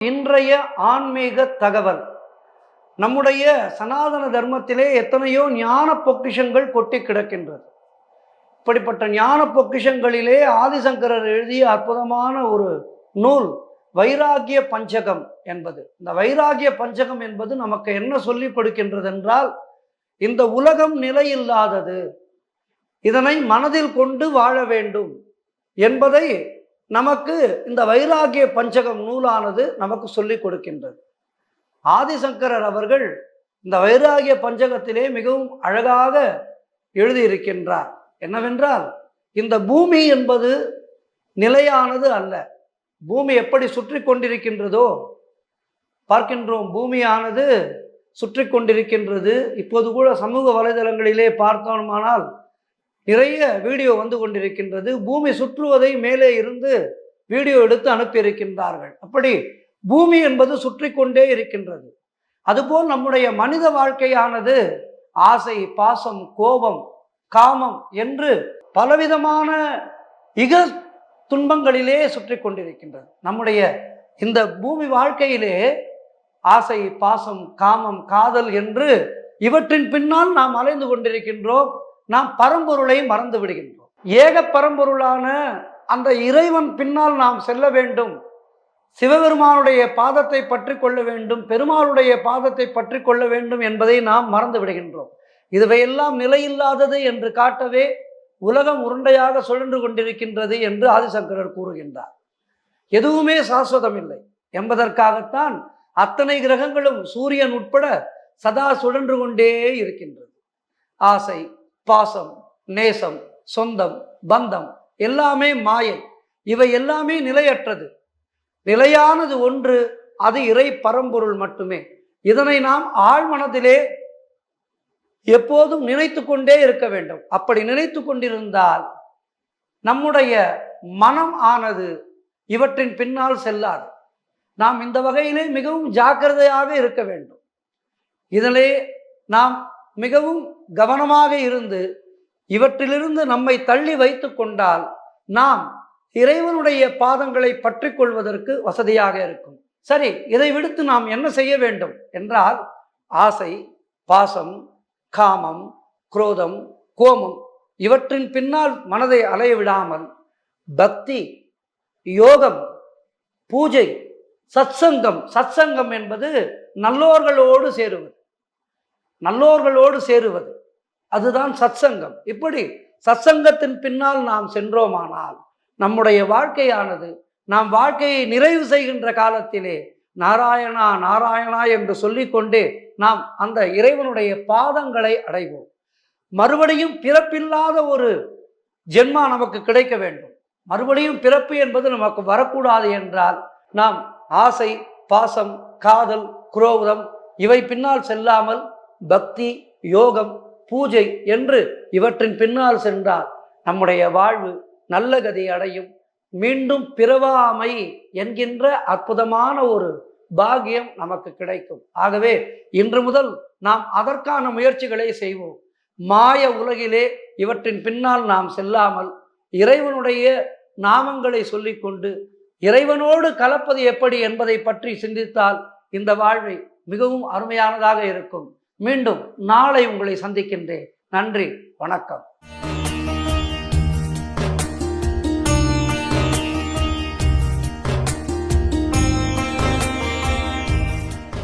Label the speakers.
Speaker 1: இன்றைய ஆன்மீக தகவல். நம்முடைய சனாதன தர்மத்திலே எத்தனையோ ஞான பொக்கிஷங்கள் கொட்டி கிடக்கின்றது. இப்படிப்பட்ட ஞான பொக்கிஷங்களிலே ஆதிசங்கரர் எழுதிய அற்புதமான ஒரு நூல் வைராகிய பஞ்சகம் என்பது. இந்த வைராகிய பஞ்சகம் என்பது நமக்கு என்ன சொல்லிக் கொடுக்கின்றது என்றால், இந்த உலகம் நிலையில்லாதது, இதனை மனதில் கொண்டு வாழ வேண்டும் என்பதை நமக்கு இந்த வைராகிய பஞ்சகம் நூலானது நமக்கு சொல்லிக் கொடுக்கின்றது. ஆதிசங்கரர் அவர்கள் இந்த வைராகிய பஞ்சகத்திலே மிகவும் அழகாக எழுதியிருக்கின்றார். என்னவென்றால், இந்த பூமி என்பது நிலையானது அல்ல. பூமி எப்படி சுற்றி கொண்டிருக்கின்றதோ பார்க்கின்றோம். பூமியானது சுற்றி கொண்டிருக்கின்றது. இப்போது கூட சமூக வலைதளங்களிலே பார்த்தோமானால் நிறைய வீடியோ வந்து கொண்டிருக்கின்றது. பூமி சுற்றுவதை மேலே இருந்து வீடியோ எடுத்து அனுப்பியிருக்கின்றார்கள். அப்படி பூமி என்பது சுற்றி கொண்டே இருக்கின்றது. அதுபோல் நம்முடைய மனித வாழ்க்கையானது ஆசை, பாசம், கோபம், காமம் என்று பலவிதமான இக துன்பங்களிலே சுற்றி கொண்டிருக்கின்றது. நம்முடைய இந்த பூமி வாழ்க்கையிலே ஆசை, பாசம், காமம், காதல் என்று இவற்றின் பின்னால் நாம் அலைந்து கொண்டிருக்கின்றோம். நாம் பரம்பொருளை மறந்து விடுகின்றோம். ஏக பரம்பொருளான அந்த இறைவன் பின்னால் நாம் செல்ல வேண்டும். சிவபெருமானுடைய பாதத்தை பற்றி கொள்ள வேண்டும், பெருமாளுடைய பாதத்தை பற்றி கொள்ள வேண்டும் என்பதை நாம் மறந்து விடுகின்றோம். இதுவையெல்லாம் நிலையில்லாதது என்று காட்டவே உலகம் உருண்டையாக சுழன்று கொண்டிருக்கின்றது என்று ஆதிசங்கரர் கூறுகின்றார். எதுவுமே சாஸ்வதம் இல்லை என்பதற்காகத்தான் அத்தனை கிரகங்களும் சூரியன் உட்பட சதா சுழன்று கொண்டே இருக்கின்றது. ஆசை, பாசம், நேசம், சொந்தம், பந்தம் எல்லாமே மாயை. இவை எல்லாமே நிலையற்றது. நிலையானது ஒன்று, அது இறை பரம்பொருள் மட்டுமே. இதனை நாம் ஆழ்மனதிலே எப்போதும் நினைத்து கொண்டே இருக்க வேண்டும். அப்படி நினைத்து கொண்டிருந்தால் நம்முடைய மனம் ஆனது இவற்றின் பின்னால் செல்லாது. நாம் இந்த வகையிலே மிகவும் ஜாக்கிரதையாக இருக்க வேண்டும். இதிலே நாம் மிகவும் கவனமாக இருந்து இவற்றிலிருந்து நம்மை தள்ளி வைத்து கொண்டால் நாம் இறைவனுடைய பாதங்களை பற்றி கொள்வதற்கு வசதியாக இருக்கும். சரி, இதை விடுத்து நாம் என்ன செய்ய வேண்டும் என்றால், ஆசை, பாசம், காமம், குரோதம், கோபம் இவற்றின் பின்னால் மனதை அலைய விடாமல் பக்தி, யோகம், பூஜை, சத்சங்கம். சத்சங்கம் என்பது நல்லோர்களோடு சேருவது. நல்லோர்களோடு சேருவது அதுதான் சத்சங்கம். இப்படி சத்சங்கத்தின் பின்னால் நாம் சென்றோமானால் நம்முடைய வாழ்க்கையானது, நாம் வாழ்க்கையை நிறைவு செய்கின்ற காலத்திலே நாராயணா நாராயணா என்று சொல்லிக்கொண்டே நாம் அந்த இறைவனுடைய பாதங்களை அடைவோம். மறுபடியும் பிறப்பில்லாத ஒரு ஜென்மா நமக்கு கிடைக்க வேண்டும். மறுபடியும் பிறப்பு என்பது நமக்கு வரக்கூடாது என்றால் நாம் ஆசை, பாசம், காதல், குரோதம் இவை பின்னால் செல்லாமல் பக்தி, யோகம், பூஜை என்று இவற்றின் பின்னால் சென்றால் நம்முடைய வாழ்வு நல்ல கதி அடையும். மீண்டும் பிறவாமை என்கின்ற அற்புதமான ஒரு பாக்கியம் நமக்கு கிடைக்கும். ஆகவே இன்று முதல் நாம் அதற்கான முயற்சிகளை செய்வோம். மாய உலகிலே இவற்றின் பின்னால் நாம் செல்லாமல் இறைவனுடைய நாமங்களை சொல்லிக்கொண்டு இறைவனோடு கலப்பது எப்படி என்பதை பற்றி சிந்தித்தால் இந்த வாழ்வை மிகவும் அருமையானதாக இருக்கும். மீண்டும் நாளை உங்களை சந்திக்கின்றேன். நன்றி, வணக்கம்.